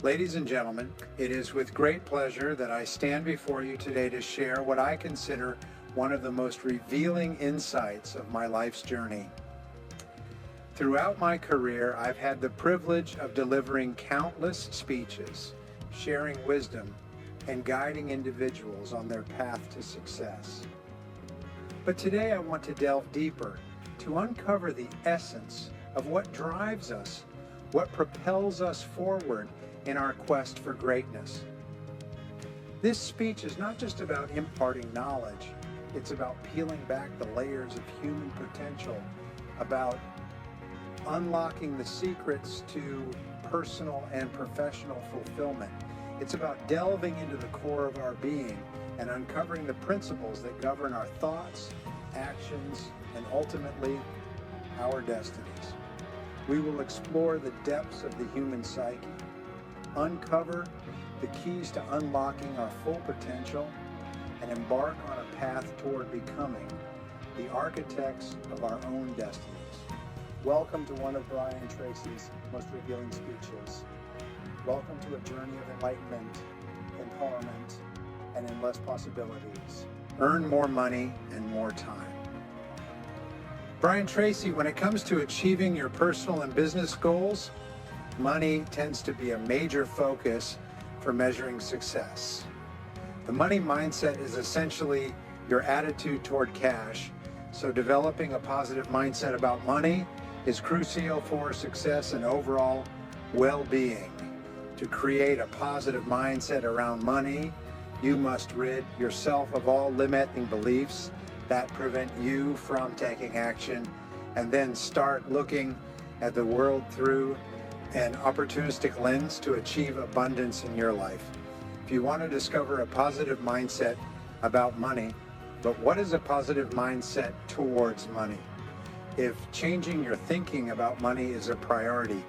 Ladies and gentlemen, it is with great pleasure that I stand before you today to share what I consider one of the most revealing insights of my life's journey. Throughout my career, I've had the privilege of delivering countless speeches, sharing wisdom, and guiding individuals on their path to success. But today I want to delve deeper to uncover the essence of what drives us, what propels us forward in our quest for greatness. This speech is not just about imparting knowledge, it's about peeling back the layers of human potential, about unlocking the secrets to personal and professional fulfillment. It's about delving into the core of our being and uncovering the principles that govern our thoughts, actions, and ultimately our destinies. We will explore the depths of the human psyche, uncover the keys to unlocking our full potential, and embark on a path toward becoming the architects of our own destinies. Welcome to one of Brian Tracy's most revealing speeches. Welcome to a journey of enlightenment, empowerment, and endless possibilities. Earn more money and more time. Brian Tracy, when it comes to achieving your personal and business goals, money tends to be a major focus for measuring success. The money mindset is essentially your attitude toward cash, so developing a positive mindset about money is crucial for success and overall well-being. To create a positive mindset around money, you must rid yourself of all limiting beliefs that prevent you from taking action, and then start looking at the world through an opportunistic lens to achieve abundance in your life. If you want to discover a positive mindset about money, but what is a positive mindset towards money? If changing your thinking about money is a priority,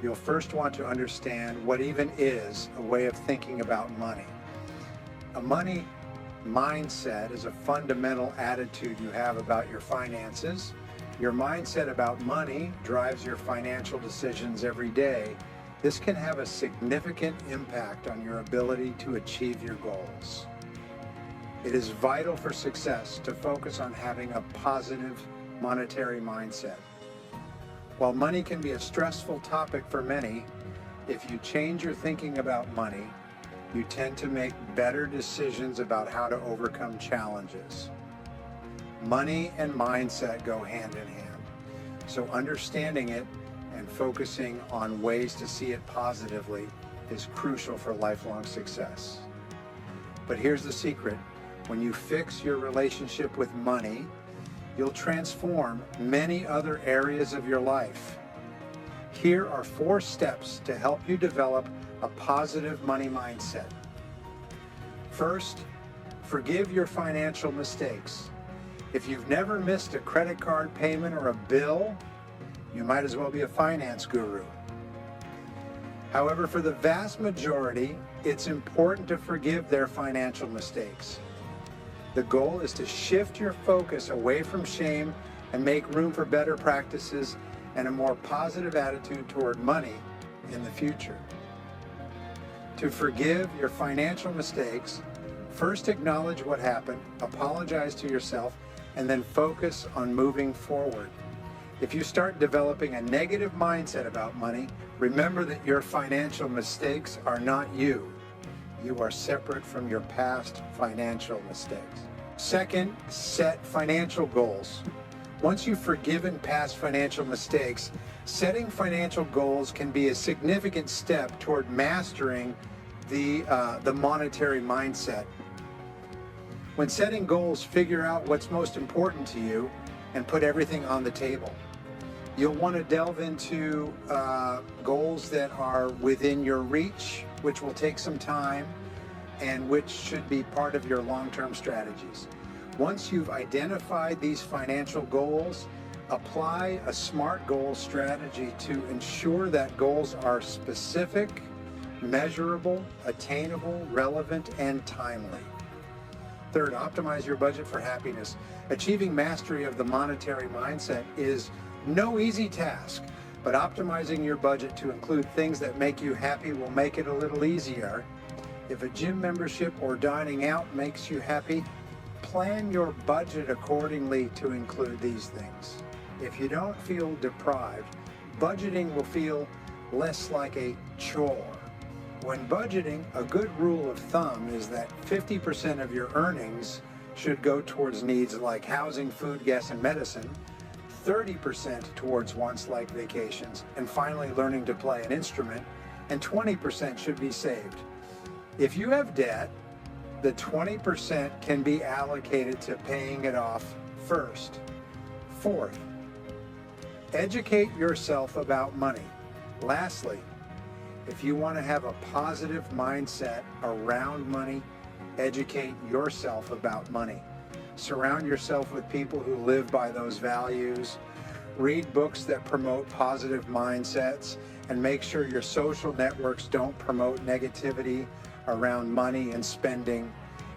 you'll first want to understand what even is a way of thinking about money. A money mindset is a fundamental attitude you have about your finances. Your mindset about money drives your financial decisions every day. This can have a significant impact on your ability to achieve your goals. It is vital for success to focus on having a positive monetary mindset. While money can be a stressful topic for many, if you change your thinking about money, you tend to make better decisions about how to overcome challenges. Money and mindset go hand in hand, so understanding it and focusing on ways to see it positively is crucial for lifelong success. But here's the secret: when you fix your relationship with money, you'll transform many other areas of your life. Here are 4 steps to help you develop a positive money mindset. First, forgive your financial mistakes. If you've never missed a credit card payment or a bill, you might as well be a finance guru. However, for the vast majority, it's important to forgive their financial mistakes. The goal is to shift your focus away from shame and make room for better practices and a more positive attitude toward money in the future. To forgive your financial mistakes, first acknowledge what happened, apologize to yourself, and then focus on moving forward. If you start developing a negative mindset about money, remember that your financial mistakes are not you. You are separate from your past financial mistakes. Second, set financial goals. Once you've forgiven past financial mistakes, setting financial goals can be a significant step toward mastering the monetary mindset. When setting goals, figure out what's most important to you and put everything on the table. You'll want to delve into goals that are within your reach, which will take some time and which should be part of your long-term strategies. Once you've identified these financial goals, apply a SMART goal strategy to ensure that goals are specific, measurable, attainable, relevant, and timely. Third, optimize your budget for happiness. Achieving mastery of the monetary mindset is no easy task, but optimizing your budget to include things that make you happy will make it a little easier. If a gym membership or dining out makes you happy, plan your budget accordingly to include these things. If you don't feel deprived, budgeting will feel less like a chore. When budgeting, a good rule of thumb is that 50% of your earnings should go towards needs like housing, food, gas, and medicine, 30% towards wants like vacations, and finally learning to play an instrument, and 20% should be saved. If you have debt, the 20% can be allocated to paying it off first. Fourth, educate yourself about money. Lastly, if you want to have a positive mindset around money, educate yourself about money. Surround yourself with people who live by those values. Read books that promote positive mindsets, and make sure your social networks don't promote negativity around money and spending.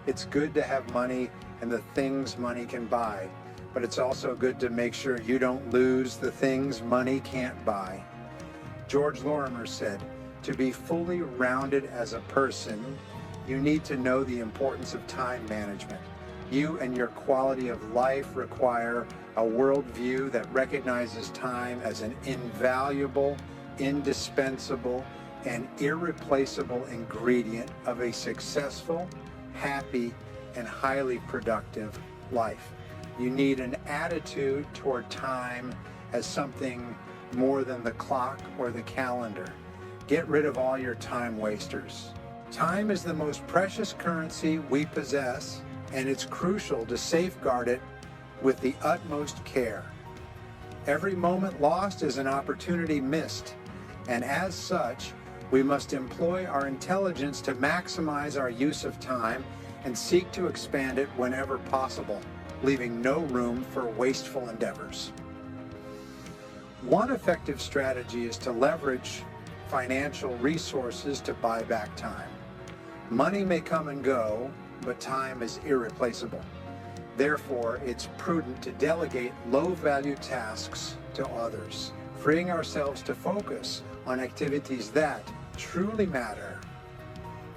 It's good to have money and the things money can buy, but it's also good to make sure you don't lose the things money can't buy. George Lorimer said, "To be fully rounded as a person, you need to know the importance of time management. You and your quality of life require a worldview that recognizes time as an invaluable, indispensable, and irreplaceable ingredient of a successful, happy, and highly productive life. You need an attitude toward time as something more than the clock or the calendar. Get rid of all your time wasters. Time is the most precious currency we possess, and it's crucial to safeguard it with the utmost care. Every moment lost is an opportunity missed, and as such, we must employ our intelligence to maximize our use of time and seek to expand it whenever possible, leaving no room for wasteful endeavors." One effective strategy is to leverage financial resources to buy back time. Money may come and go, but time is irreplaceable. Therefore, it's prudent to delegate low-value tasks to others, freeing ourselves to focus on activities that truly matter,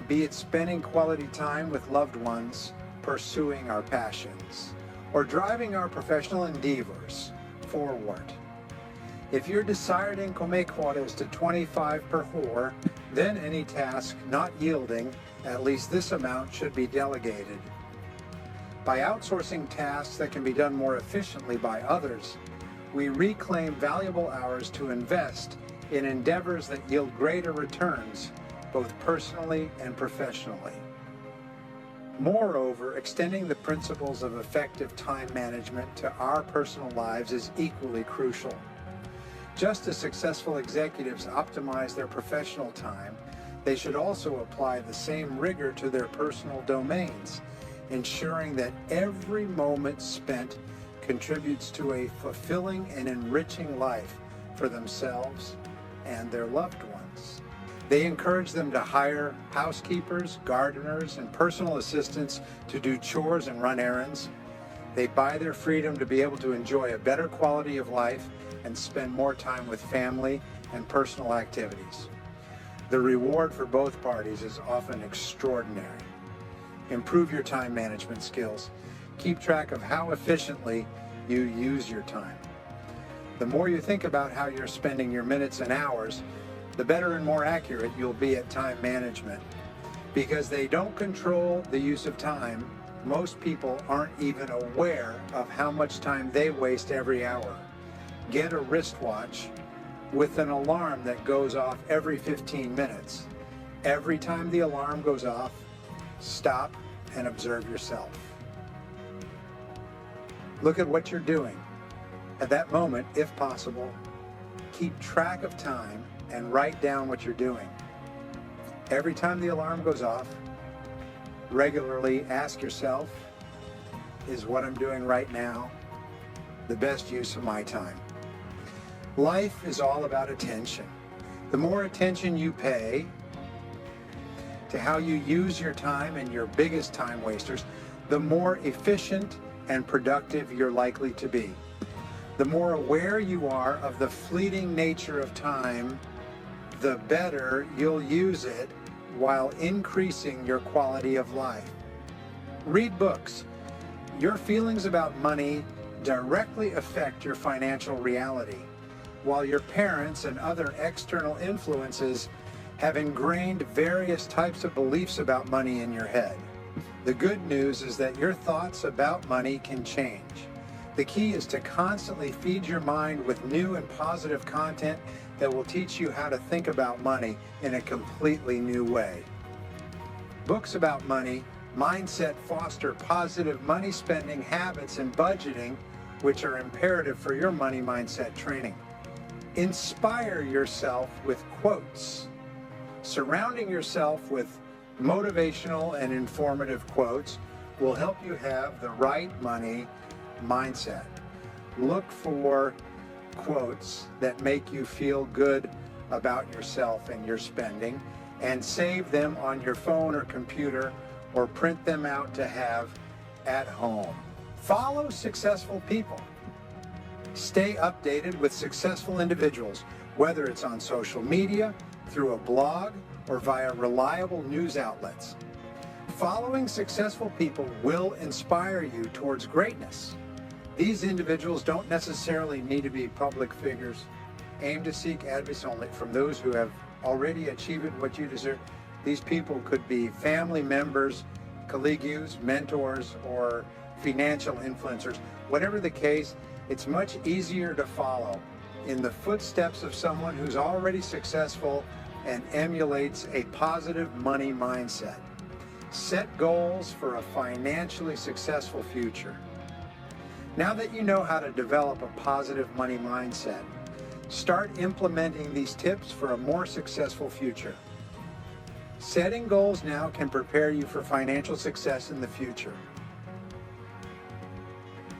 be it spending quality time with loved ones, pursuing our passions, or driving our professional endeavors forward. If your desired income is to 25 per hour, then any task not yielding at least this amount should be delegated. By outsourcing tasks that can be done more efficiently by others, we reclaim valuable hours to invest in endeavors that yield greater returns, both personally and professionally. Moreover, extending the principles of effective time management to our personal lives is equally crucial. Just as successful executives optimize their professional time, they should also apply the same rigor to their personal domains, ensuring that every moment spent contributes to a fulfilling and enriching life for themselves and their loved ones. They encourage them to hire housekeepers, gardeners, and personal assistants to do chores and run errands. They buy their freedom to be able to enjoy a better quality of life and spend more time with family and personal activities. The reward for both parties is often extraordinary. Improve your time management skills. Keep track of how efficiently you use your time. The more you think about how you're spending your minutes and hours, the better and more accurate you'll be at time management. Because they don't control the use of time, most people aren't even aware of how much time they waste every hour. Get a wristwatch with an alarm that goes off every 15 minutes. Every time the alarm goes off, stop and observe yourself. Look at what you're doing. At that moment, if possible, keep track of time and write down what you're doing. Every time the alarm goes off, regularly ask yourself, is what I'm doing right now the best use of my time? Life is all about attention. The more attention you pay to how you use your time and your biggest time wasters, the more efficient and productive you're likely to be. The more aware you are of the fleeting nature of time, the better you'll use it while increasing your quality of life. Read books. Your feelings about money directly affect your financial reality, while your parents and other external influences have ingrained various types of beliefs about money in your head. The good news is that your thoughts about money can change. The key is to constantly feed your mind with new and positive content that will teach you how to think about money in a completely new way. Books about money, mindset foster positive money spending habits and budgeting, which are imperative for your money mindset training. Inspire yourself with quotes. Surrounding yourself with motivational and informative quotes will help you have the right money mindset. Look for quotes that make you feel good about yourself and your spending, and save them on your phone or computer, or print them out to have at home. Follow successful people. Stay updated with successful individuals, whether it's on social media, through a blog, or via reliable news outlets. Following successful people will inspire you towards greatness. These individuals don't necessarily need to be public figures. Aim to seek advice only from those who have already achieved what you deserve. These people could be family members, colleagues, mentors, or financial influencers. Whatever the case, it's much easier to follow in the footsteps of someone who's already successful and emulates a positive money mindset. Set goals for a financially successful future. Now that you know how to develop a positive money mindset, start implementing these tips for a more successful future. Setting goals now can prepare you for financial success in the future.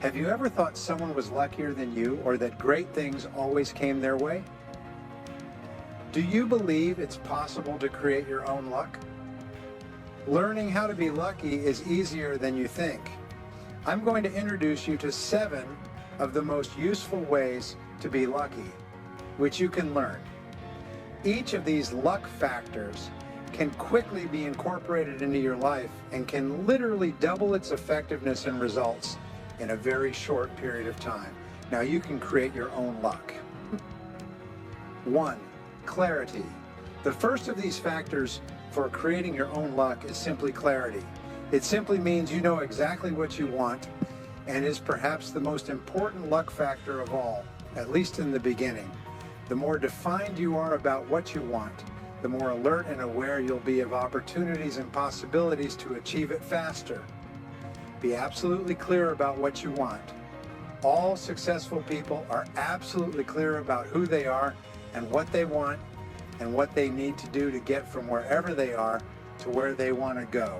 Have you ever thought someone was luckier than you, or that great things always came their way? Do you believe it's possible to create your own luck? Learning how to be lucky is easier than you think. I'm going to introduce you to 7 of the most useful ways to be lucky, which you can learn. Each of these luck factors can quickly be incorporated into your life and can literally double its effectiveness and results in a very short period of time. Now you can create your own luck. 1. Clarity. The first of these factors for creating your own luck is simply clarity. It simply means you know exactly what you want, and is perhaps the most important luck factor of all, at least in the beginning. The more defined you are about what you want, the more alert and aware you'll be of opportunities and possibilities to achieve it faster. Be absolutely clear about what you want. All successful people are absolutely clear about who they are and what they want and what they need to do to get from wherever they are to where they want to go.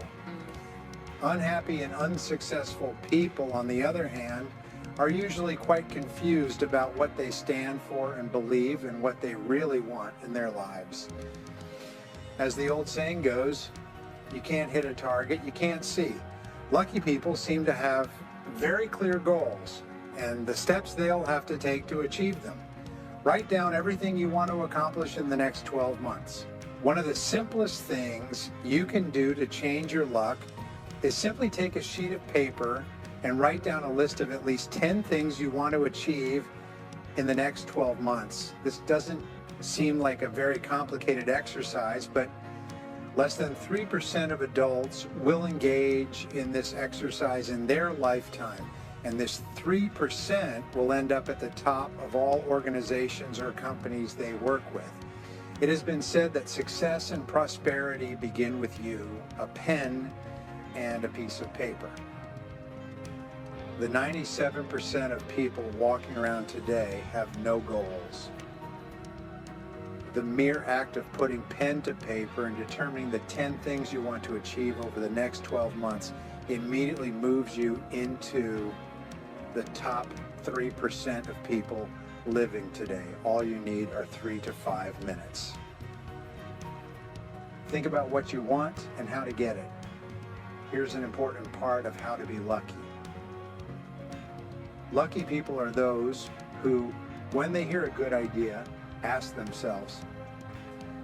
Unhappy and unsuccessful people, on the other hand, are usually quite confused about what they stand for and believe and what they really want in their lives. As the old saying goes, you can't hit a target you can't see. Lucky people seem to have very clear goals and the steps they'll have to take to achieve them. Write down everything you want to accomplish in the next 12 months. One of the simplest things you can do to change your luck is simply take a sheet of paper and write down a list of at least 10 things you want to achieve in the next 12 months. This doesn't seem like a very complicated exercise, but less than 3% of adults will engage in this exercise in their lifetime. And this 3% will end up at the top of all organizations or companies they work with. It has been said that success and prosperity begin with you, a pen, and a piece of paper. The 97% of people walking around today have no goals. The mere act of putting pen to paper and determining the 10 things you want to achieve over the next 12 months immediately moves you into the top 3% of people living today. All you need are 3 to 5 minutes. Think about what you want and how to get it. Here's an important part of how to be lucky. Lucky people are those who, when they hear a good idea, ask themselves,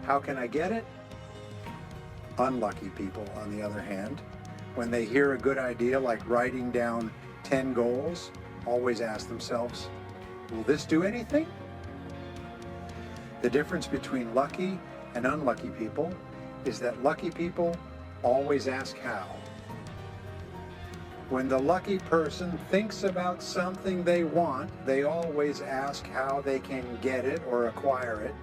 how can I get it? Unlucky people, on the other hand, when they hear a good idea like writing down 10 goals, always ask themselves, will this do anything? The difference between lucky and unlucky people is that lucky people always ask how. When the lucky person thinks about something they want, they always ask how they can get it or acquire it.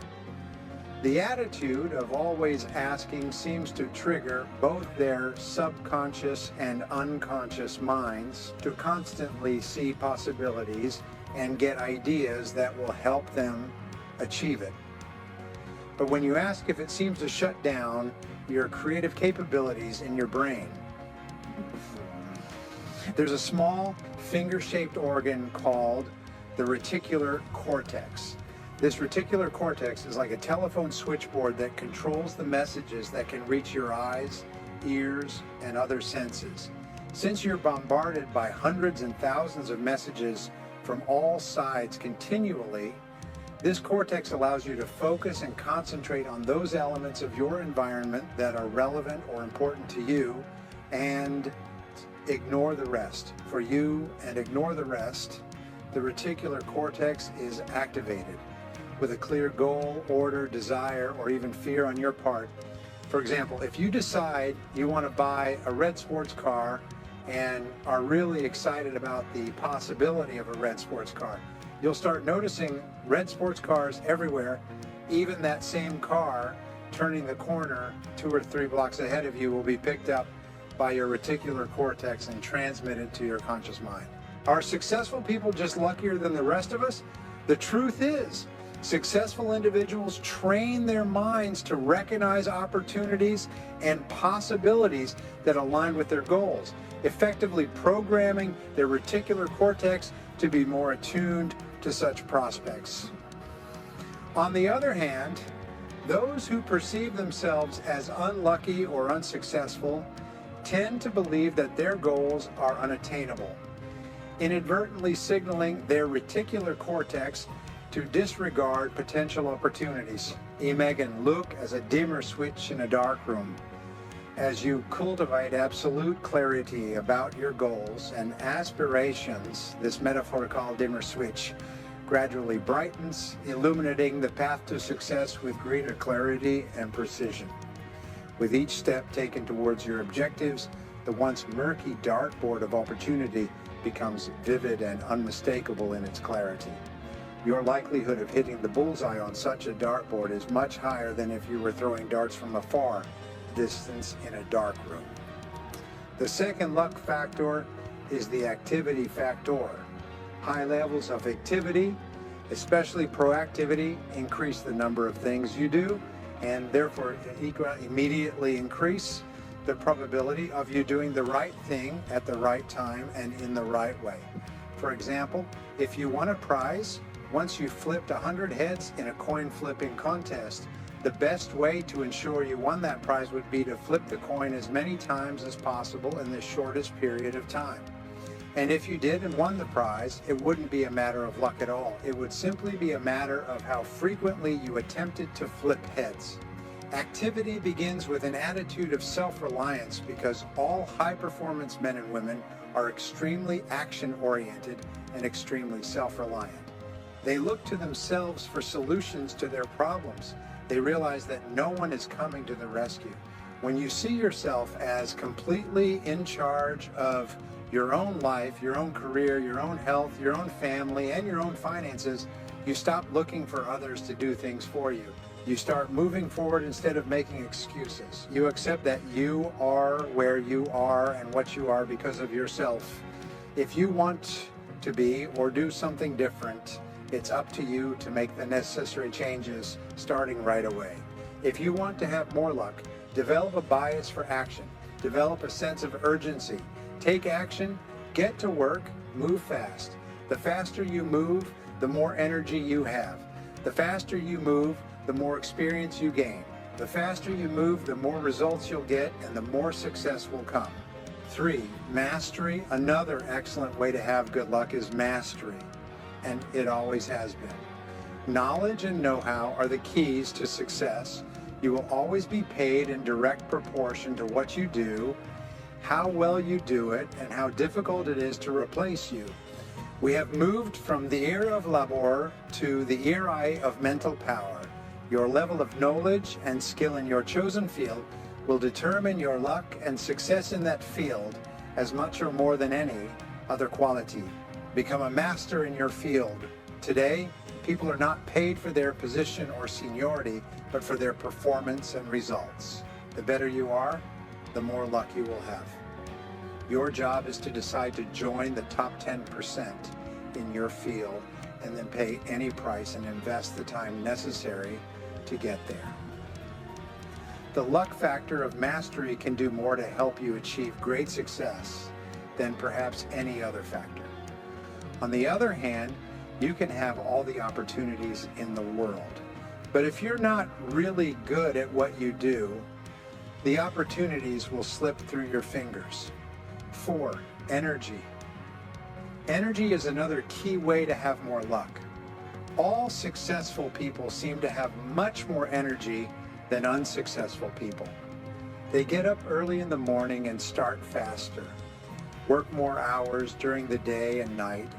The attitude of always asking seems to trigger both their subconscious and unconscious minds to constantly see possibilities and get ideas that will help them achieve it. But when you ask if it seems to shut down your creative capabilities in your brain, there's a small finger-shaped organ called the reticular cortex. This reticular cortex is like a telephone switchboard that controls the messages that can reach your eyes, ears, and other senses. Since you're bombarded by hundreds and thousands of messages from all sides continually, this cortex allows you to focus and concentrate on those elements of your environment that are relevant or important to you and ignore the rest. For you and ignore the rest, the reticular cortex is activated with a clear goal, order, desire, or even fear on your part. For example, if you decide you want to buy a red sports car and are really excited about the possibility of a red sports car, you'll start noticing red sports cars everywhere. Even that same car turning the corner 2 or 3 blocks ahead of you will be picked up by your reticular cortex and transmitted to your conscious mind. Are successful people just luckier than the rest of us? The truth is, successful individuals train their minds to recognize opportunities and possibilities that align with their goals, effectively programming their reticular cortex to be more attuned to such prospects. On the other hand, those who perceive themselves as unlucky or unsuccessful tend to believe that their goals are unattainable, inadvertently signaling their reticular cortex to disregard potential opportunities. Megan, look as a dimmer switch in a dark room. As you cultivate absolute clarity about your goals and aspirations, this metaphor called dimmer switch gradually brightens, illuminating the path to success with greater clarity and precision. With each step taken towards your objectives, the once murky dartboard of opportunity becomes vivid and unmistakable in its clarity. Your likelihood of hitting the bullseye on such a dartboard is much higher than if you were throwing darts from a far distance in a dark room. The second luck factor is the activity factor. High levels of activity, especially proactivity, increase the number of things you do and therefore immediately increase the probability of you doing the right thing at the right time and in the right way. For example, if you won a prize, once you flipped 100 heads in a coin flipping contest, the best way to ensure you won that prize would be to flip the coin as many times as possible in the shortest period of time. And if you did and won the prize, it wouldn't be a matter of luck at all. It would simply be a matter of how frequently you attempted to flip heads. Activity begins with an attitude of self-reliance because all high-performance men and women are extremely action-oriented and extremely self-reliant. They look to themselves for solutions to their problems. They realize that no one is coming to the rescue. When you see yourself as completely in charge of your own life, your own career, your own health, your own family, and your own finances, you stop looking for others to do things for you. You start moving forward instead of making excuses. You accept that you are where you are and what you are because of yourself. If you want to be or do something different, it's up to you to make the necessary changes starting right away. If you want to have more luck, develop a bias for action. Develop a sense of urgency. Take action, get to work, move fast. The faster you move, the more energy you have. The faster you move, the more experience you gain. The faster you move, the more results you'll get and the more success will come. 3, mastery. Another excellent way to have good luck is mastery. and it always has been. Knowledge and know-how are the keys to success. You will always be paid in direct proportion to what you do, how well you do it, and how difficult it is to replace you. We have moved from the era of labor to the era of mental power. Your level of knowledge and skill in your chosen field will determine your luck and success in that field as much or more than any other quality. Become a master in your field. Today, people are not paid for their position or seniority, but for their performance and results. The better you are, the more luck you will have. Your job is to decide to join the top 10% in your field and then pay any price and invest the time necessary to get there. The luck factor of mastery can do more to help you achieve great success than perhaps any other factor. On the other hand, you can have all the opportunities in the world. But if you're not really good at what you do, the opportunities will slip through your fingers. 4, energy. Energy is another key way to have more luck. All successful people seem to have much more energy than unsuccessful people. They get up early in the morning and start faster, work more hours during the day and night,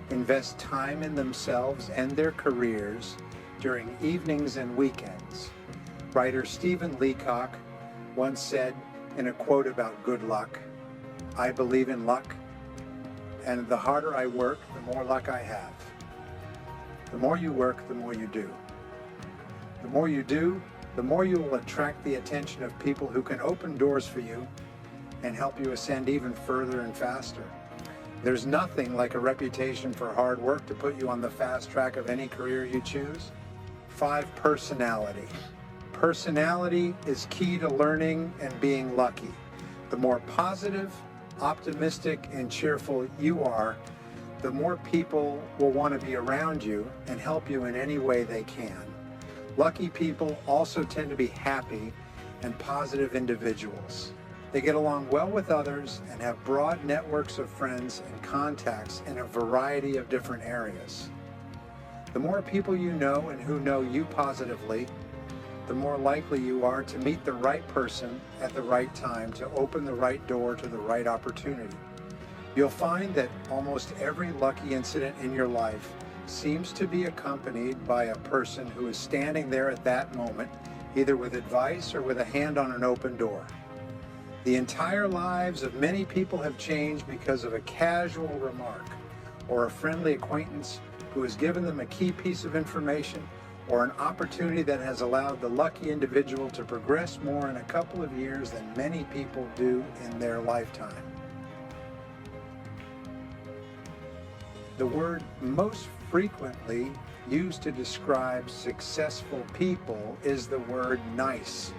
invest time in themselves and their careers during evenings and weekends. Writer Stephen Leacock once said in a quote about good luck, "I believe in luck, and the harder I work, the more luck I have." The more you work, the more you do. The more you do, the more you will attract the attention of people who can open doors for you and help you ascend even further and faster. There's nothing like a reputation for hard work to put you on the fast track of any career you choose. 5, personality. Personality is key to learning and being lucky. The more positive, optimistic, and cheerful you are, the more people will want to be around you and help you in any way they can. Lucky people also tend to be happy and positive individuals. They get along well with others and have broad networks of friends and contacts in a variety of different areas. The more people you know and who know you positively, the more likely you are to meet the right person at the right time to open the right door to the right opportunity. You'll find that almost every lucky incident in your life seems to be accompanied by a person who is standing there at that moment, either with advice or with a hand on an open door. The entire lives of many people have changed because of a casual remark or a friendly acquaintance who has given them a key piece of information or an opportunity that has allowed the lucky individual to progress more in a couple of years than many people do in their lifetime. The word most frequently used to describe successful people is the word nice.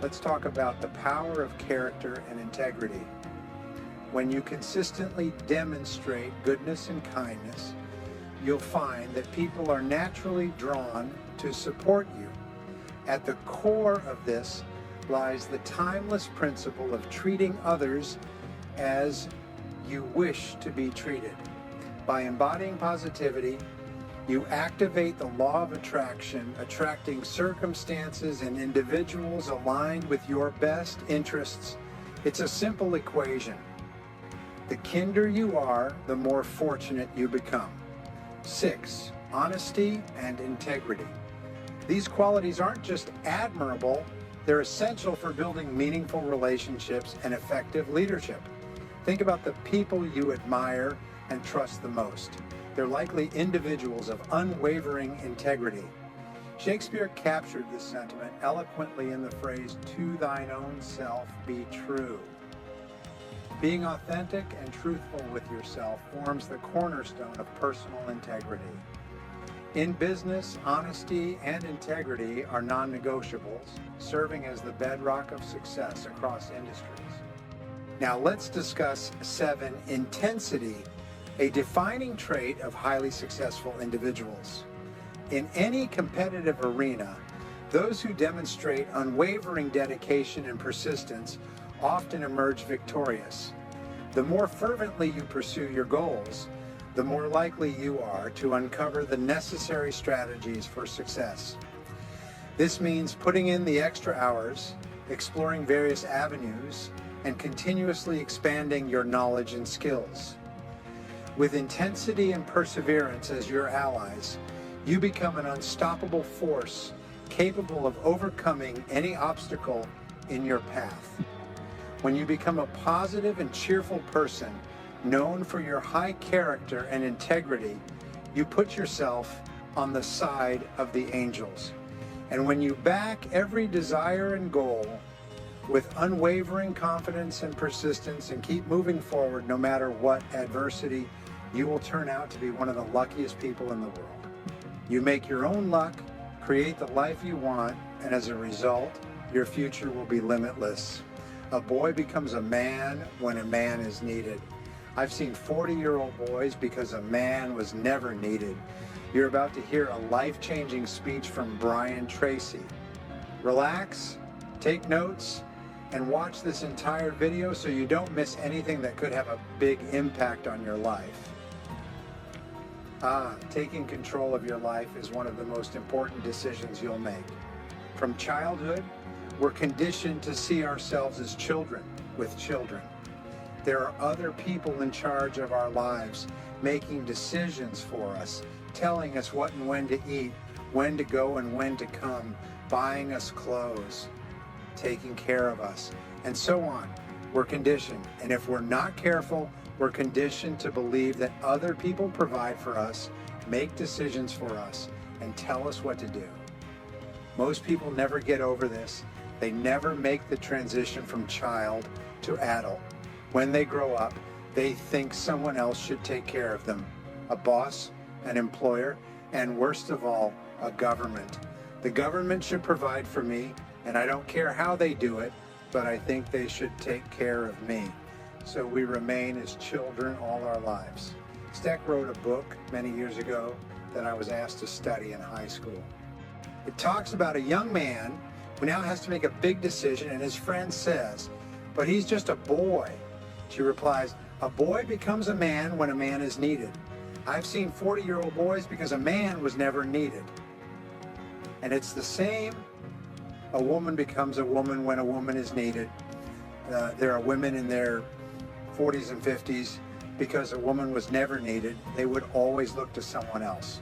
Let's talk about the power of character and integrity. When you consistently demonstrate goodness and kindness, you'll find that people are naturally drawn to support you. At the core of this lies the timeless principle of treating others as you wish to be treated. By embodying positivity, you activate the law of attraction, attracting circumstances and individuals aligned with your best interests. It's a simple equation. The kinder you are, the more fortunate you become. 6, honesty and integrity. These qualities aren't just admirable, they're essential for building meaningful relationships and effective leadership. Think about the people you admire and trust the most. They're likely individuals of unwavering integrity. Shakespeare captured this sentiment eloquently in the phrase, "To thine own self be true." Being authentic and truthful with yourself forms the cornerstone of personal integrity. In business, honesty and integrity are non-negotiables, serving as the bedrock of success across industries. Now let's discuss 7, intensity, a defining trait of highly successful individuals. In any competitive arena, those who demonstrate unwavering dedication and persistence often emerge victorious. The more fervently you pursue your goals, the more likely you are to uncover the necessary strategies for success. This means putting in the extra hours, exploring various avenues, and continuously expanding your knowledge and skills. With intensity and perseverance as your allies, you become an unstoppable force capable of overcoming any obstacle in your path. When you become a positive and cheerful person, known for your high character and integrity, you put yourself on the side of the angels. And when you back every desire and goal with unwavering confidence and persistence and keep moving forward no matter what adversity, you will turn out to be one of the luckiest people in the world. You make your own luck, create the life you want, and as a result, your future will be limitless. A boy becomes a man when a man is needed. I've seen 40-year-old boys because a man was never needed. You're about to hear a life-changing speech from Brian Tracy. Relax, take notes, and watch this entire video so you don't miss anything that could have a big impact on your life. Taking control of your life is one of the most important decisions you'll make. From childhood, we're conditioned to see ourselves as children with children. There are other people in charge of our lives, making decisions for us, telling us what and when to eat, when to go and when to come, buying us clothes, taking care of us, and so on. We're conditioned, and if we're not careful, we're conditioned to believe that other people provide for us, make decisions for us, and tell us what to do. Most people never get over this. They never make the transition from child to adult. When they grow up, they think someone else should take care of them. A boss, an employer, and worst of all, a government. The government should provide for me, and I don't care how they do it, but I think they should take care of me. So we remain as children all our lives. Steck wrote a book many years ago that I was asked to study in high school. It talks about a young man who now has to make a big decision, and his friend says, "But he's just a boy." She replies, "A boy becomes a man when a man is needed. I've seen 40-year-old boys because a man was never needed." And it's the same. A woman becomes a woman when a woman is needed. There are women in their 40s and 50s because a woman was never needed. They would always look to someone else.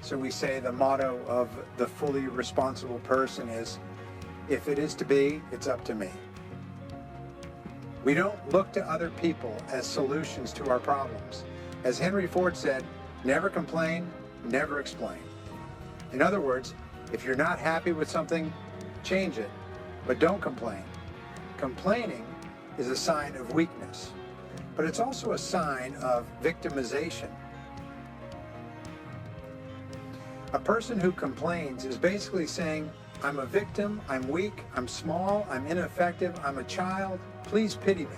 So we say the motto of the fully responsible person is, if it is to be, it's up to me. We don't look to other people as solutions to our problems. As Henry Ford said, never complain, never explain. In other words, if you're not happy with something, change it, but don't complain. Complaining is a sign of weakness, but it's also a sign of victimization. A person who complains is basically saying, I'm a victim, I'm weak, I'm small, I'm ineffective, I'm a child, please pity me.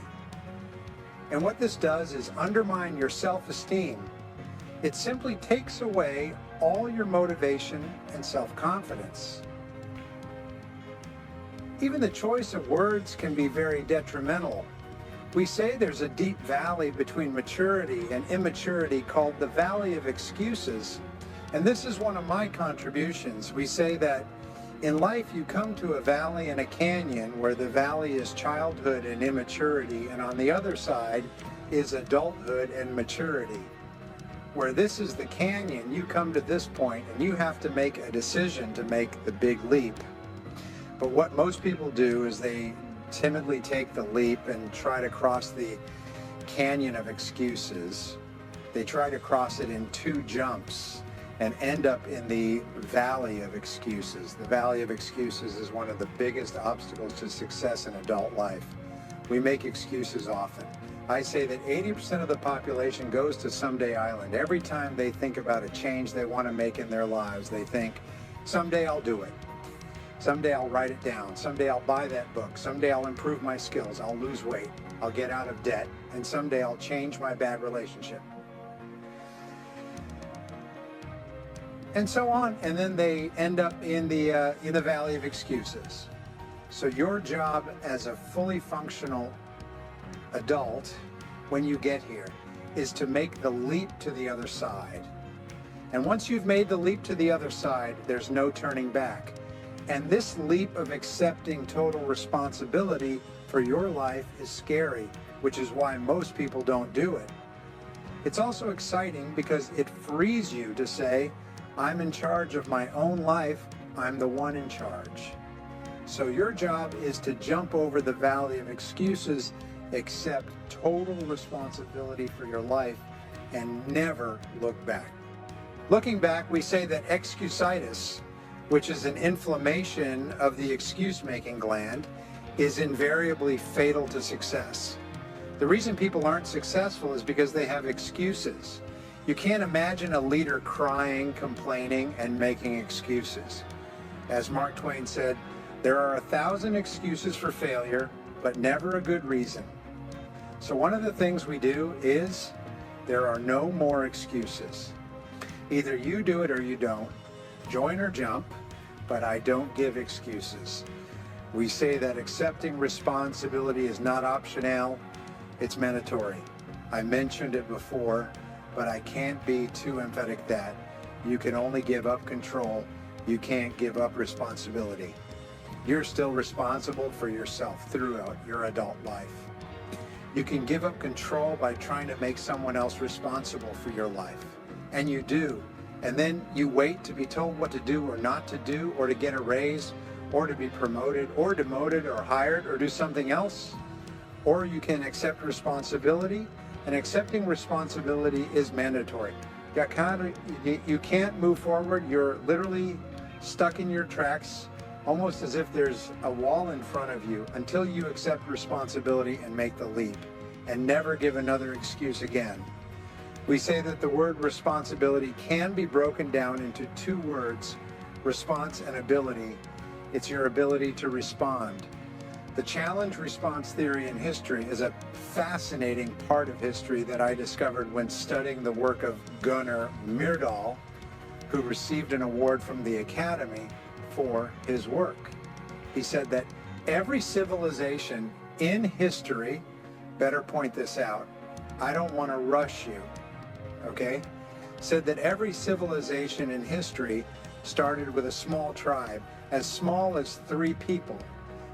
And what this does is undermine your self-esteem. It simply takes away all your motivation and self-confidence. Even the choice of words can be very detrimental. We say there's a deep valley between maturity and immaturity called the valley of excuses. And this is one of my contributions. We say that in life you come to a valley and a canyon where the valley is childhood and immaturity, and on the other side is adulthood and maturity. Where this is the canyon, you come to this point and you have to make a decision to make the big leap. But what most people do is they timidly take the leap and try to cross the canyon of excuses. They try to cross it in 2 jumps and end up in the valley of excuses. The valley of excuses is one of the biggest obstacles to success in adult life. We make excuses often. I say that 80% of the population goes to Someday Island. Every time they think about a change they want to make in their lives, they think, someday I'll do it. Someday I'll write it down. Someday I'll buy that book. Someday I'll improve my skills. I'll lose weight. I'll get out of debt. And someday I'll change my bad relationship. And so on. And then they end up in the valley of excuses. So your job as a fully functional adult when you get here is to make the leap to the other side. And once you've made the leap to the other side, there's no turning back. And this leap of accepting total responsibility for your life is scary, which is why most people don't do it. It's also exciting because it frees you to say, I'm in charge of my own life. I'm the one in charge. So your job is to jump over the valley of excuses, accept total responsibility for your life, and never look back. Looking back, we say that excusitis, which is an inflammation of the excuse-making gland, is invariably fatal to success. The reason people aren't successful is because they have excuses. You can't imagine a leader crying, complaining, and making excuses. As Mark Twain said, there are 1,000 excuses for failure, but never a good reason. So one of the things we do is there are no more excuses. Either you do it or you don't. Join or jump, but I don't give excuses. We say that accepting responsibility is not optional, it's mandatory. I mentioned it before, but I can't be too emphatic that you can only give up control. You can't give up responsibility. You're still responsible for yourself throughout your adult life. You can give up control by trying to make someone else responsible for your life. And you do. And then you wait to be told what to do or not to do, or to get a raise, or to be promoted, or demoted, or hired, or do something else. Or you can accept responsibility, and accepting responsibility is mandatory. You can't move forward. You're literally stuck in your tracks, almost as if there's a wall in front of you, until you accept responsibility and make the leap, and never give another excuse again. We say that the word responsibility can be broken down into two words, response and ability. It's your ability to respond. The challenge response theory in history is a fascinating part of history that I discovered when studying the work of Gunnar Myrdal, who received an award from the Academy for his work. He said that every civilization in history, better point this out, I don't want to rush you, okay? Said that every civilization in history started with a small tribe, as small as 3 people.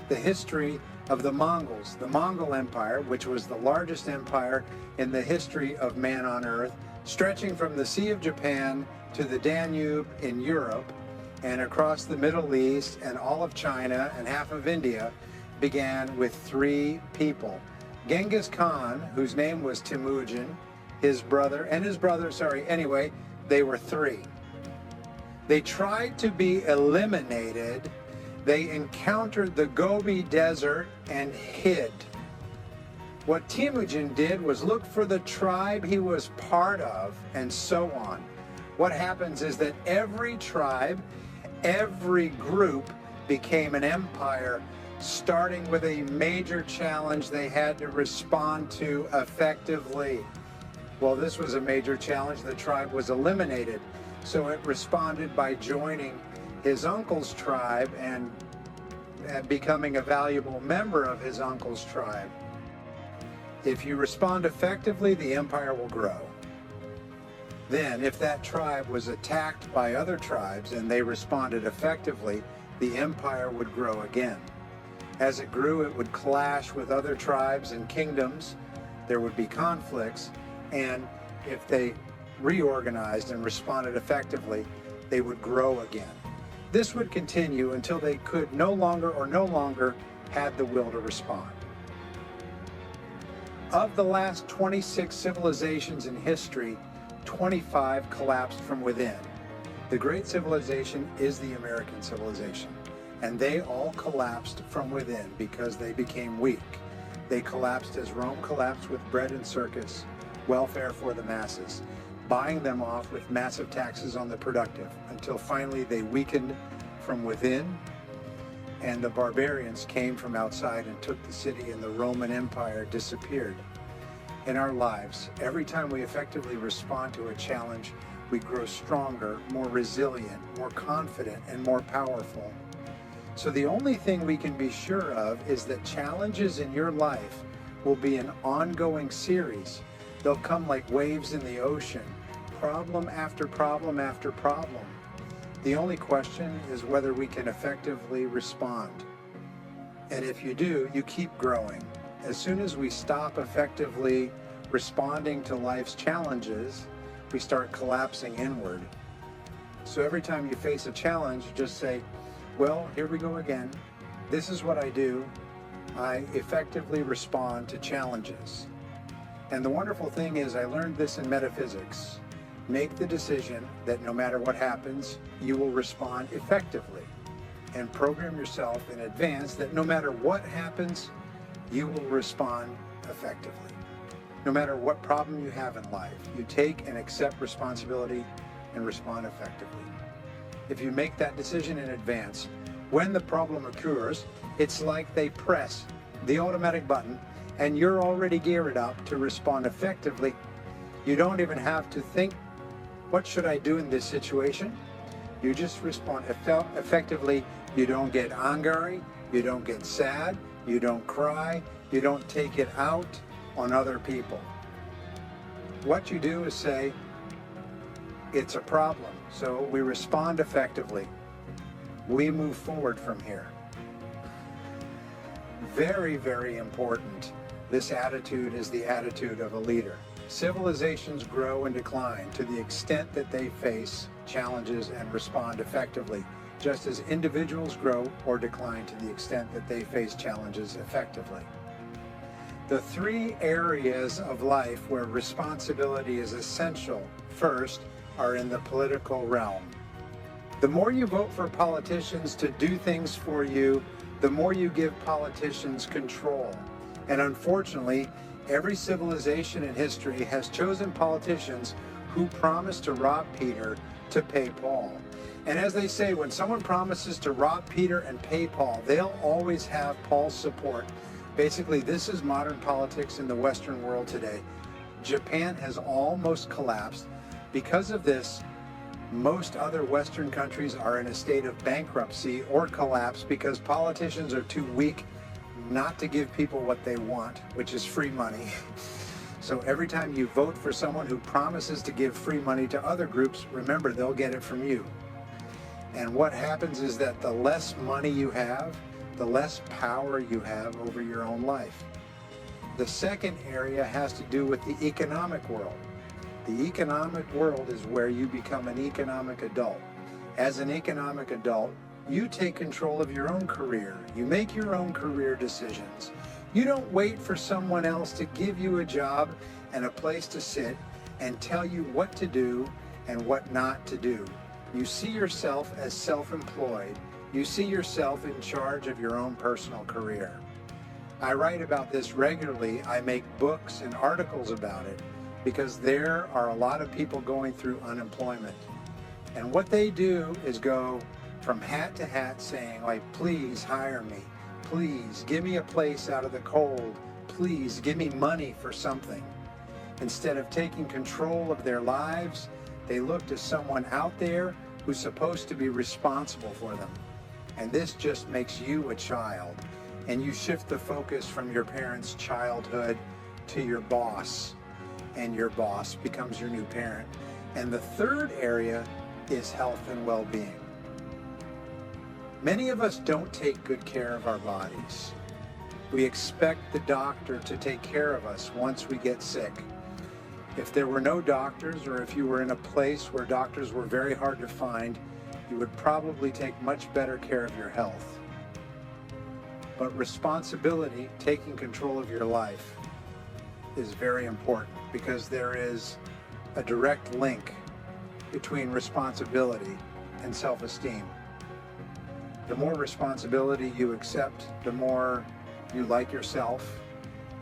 The history of the Mongols, the Mongol Empire, which was the largest empire in the history of man on earth, stretching from the Sea of Japan to the Danube in Europe and across the Middle East and all of China and half of India, began with 3 people. Genghis Khan, whose name was Temujin, his brother, anyway, they were 3. They tried to be eliminated. They encountered the Gobi Desert and hid. What Temujin did was look for the tribe he was part of, and so on. What happens is that every tribe, every group became an empire, starting with a major challenge they had to respond to effectively. Well, this was a major challenge. The tribe was eliminated. So it responded by joining his uncle's tribe and becoming a valuable member of his uncle's tribe. If you respond effectively, the empire will grow. Then, if that tribe was attacked by other tribes and they responded effectively, the empire would grow again. As it grew, it would clash with other tribes and kingdoms. There would be conflicts, and if they reorganized and responded effectively, they would grow again. This would continue until they could no longer had the will to respond. Of the last 26 civilizations in history, 25 collapsed from within. The great civilization is the American civilization, and they all collapsed from within because they became weak. They collapsed as Rome collapsed with bread and circus, welfare for the masses, buying them off with massive taxes on the productive, until finally they weakened from within, and the barbarians came from outside and took the city, and the Roman Empire disappeared. In our lives, every time we effectively respond to a challenge, we grow stronger, more resilient, more confident, and more powerful. So the only thing we can be sure of is that challenges in your life will be an ongoing series. They'll come like waves in the ocean, problem after problem after problem. The only question is whether we can effectively respond. And if you do, you keep growing. As soon as we stop effectively responding to life's challenges, we start collapsing inward. So every time you face a challenge, you just say, well, here we go again. This is what I do. I effectively respond to challenges. And the wonderful thing is, I learned this in metaphysics. Make the decision that no matter what happens, you will respond effectively. And program yourself in advance that no matter what happens, you will respond effectively. No matter what problem you have in life, you take and accept responsibility and respond effectively. If you make that decision in advance, when the problem occurs, it's like they press the automatic button and you're already geared up to respond effectively. You don't even have to think, what should I do in this situation? You just respond effectively. You don't get angry, you don't get sad, you don't cry, you don't take it out on other people. What you do is say, it's a problem, so we respond effectively. We move forward from here. Very, very important. This attitude is the attitude of a leader. Civilizations grow and decline to the extent that they face challenges and respond effectively, just as individuals grow or decline to the extent that they face challenges effectively. The three areas of life where responsibility is essential, first, are in the political realm. The more you vote for politicians to do things for you, the more you give politicians control. And unfortunately, every civilization in history has chosen politicians who promise to rob Peter to pay Paul. And as they say, when someone promises to rob Peter and pay Paul, they'll always have Paul's support. Basically, this is modern politics in the Western world today. Japan has almost collapsed. Because of this, most other Western countries are in a state of bankruptcy or collapse because politicians are too weak not to give people what they want, which is free money. So every time you vote for someone who promises to give free money to other groups, remember, they'll get it from you. And what happens is that the less money you have, the less power you have over your own life. The second area has to do with the economic world. The economic world is where you become an economic adult. As an economic adult, you take control of your own career. You make your own career decisions. You don't wait for someone else to give you a job and a place to sit and tell you what to do and what not to do. You see yourself as self-employed. You see yourself in charge of your own personal career. I write about this regularly. I make books and articles about it because there are a lot of people going through unemployment. And what they do is go from hat to hat saying, like, please hire me. Please give me a place out of the cold. Please give me money for something. Instead of taking control of their lives, they look to someone out there who's supposed to be responsible for them. And this just makes you a child. And you shift the focus from your parents' childhood to your boss. And your boss becomes your new parent. And the third area is health and well-being. Many of us don't take good care of our bodies. We expect the doctor to take care of us once we get sick. If there were no doctors, or if you were in a place where doctors were very hard to find, you would probably take much better care of your health. But responsibility, taking control of your life, is very important because there is a direct link between responsibility and self-esteem. The more responsibility you accept, the more you like yourself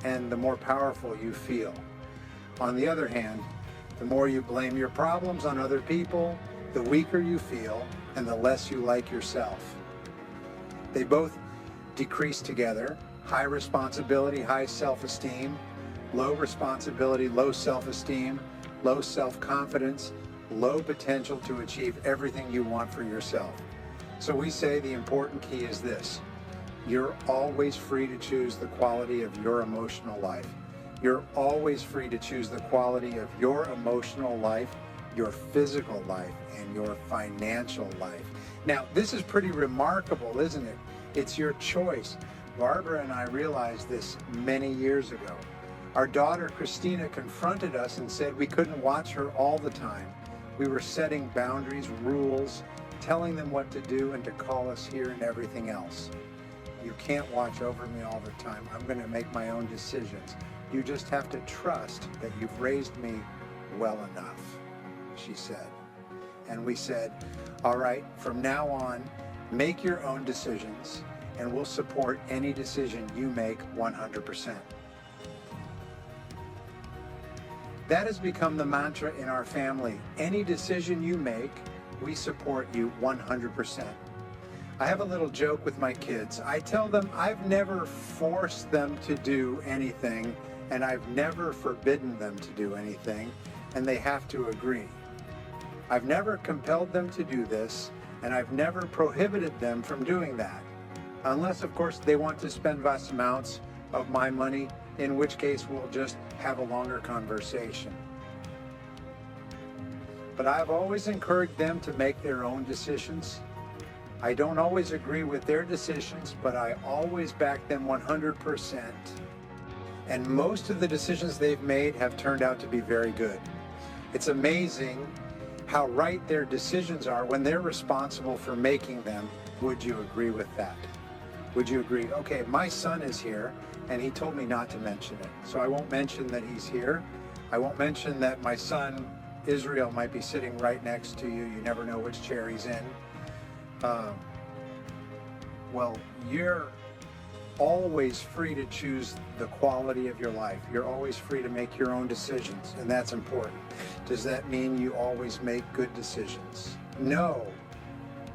and the more powerful you feel. On the other hand, the more you blame your problems on other people, the weaker you feel and the less you like yourself. They both decrease together. High responsibility, high self-esteem. Low responsibility, low self-esteem, low self-confidence, low potential to achieve everything you want for yourself. So we say the important key is this: you're always free to choose the quality of your emotional life. You're always free to choose the quality of your emotional life, your physical life, and your financial life. Now, this is pretty remarkable, isn't it? It's your choice. Barbara and I realized this many years ago. Our daughter Christina confronted us and said we couldn't watch her all the time. We were setting boundaries, rules, telling them what to do and to call us here and everything else. You can't watch over me all the time. I'm going to make my own decisions. You just have to trust that you've raised me well enough, she said. And we said, all right, from now on, make your own decisions, and we'll support any decision you make 100%. That has become the mantra in our family. Any decision you make, we support you 100%. I have a little joke with my kids. I tell them I've never forced them to do anything, and I've never forbidden them to do anything, and they have to agree. I've never compelled them to do this, and I've never prohibited them from doing that. Unless, of course, they want to spend vast amounts of my money, in which case we'll just have a longer conversation. But I've always encouraged them to make their own decisions. I don't always agree with their decisions, but I always back them 100%. And most of the decisions they've made have turned out to be very good. It's amazing how right their decisions are when they're responsible for making them. Would you agree with that? Would you agree? Okay, my son is here, and he told me not to mention it. So I won't mention that he's here. I won't mention that my son, Israel, might be sitting right next to you. You never know which chair he's in. Well, you're always free to choose the quality of your life. You're always free to make your own decisions, and that's important. Does that mean you always make good decisions? No,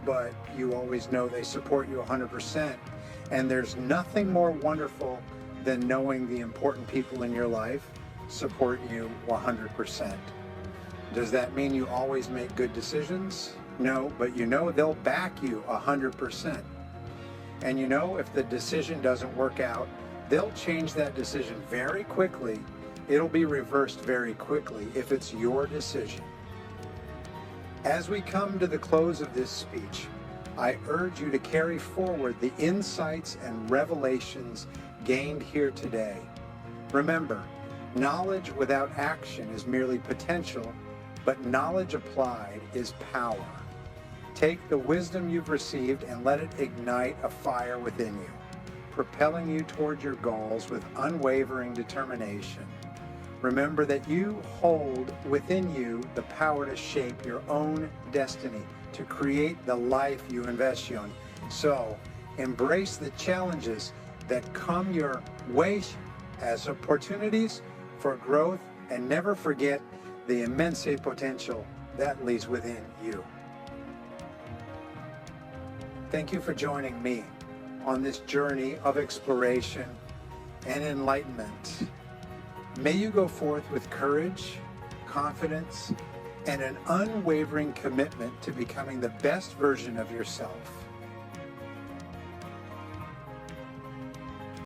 but you always know they support you 100%. And there's nothing more wonderful than knowing the important people in your life support you 100%. Does that mean you always make good decisions? No, but you know they'll back you 100%. And you know if the decision doesn't work out, they'll change that decision very quickly. It'll be reversed very quickly if it's your decision. As we come to the close of this speech, I urge you to carry forward the insights and revelations gained here today. Remember, knowledge without action is merely potential, but knowledge applied is power. Take the wisdom you've received and let it ignite a fire within you, propelling you toward your goals with unwavering determination. Remember that you hold within you the power to shape your own destiny, to create the life you envision. So, embrace the challenges that come your way as opportunities for growth, and never forget the immense potential that lies within you. Thank you for joining me on this journey of exploration and enlightenment. May you go forth with courage, confidence, and an unwavering commitment to becoming the best version of yourself.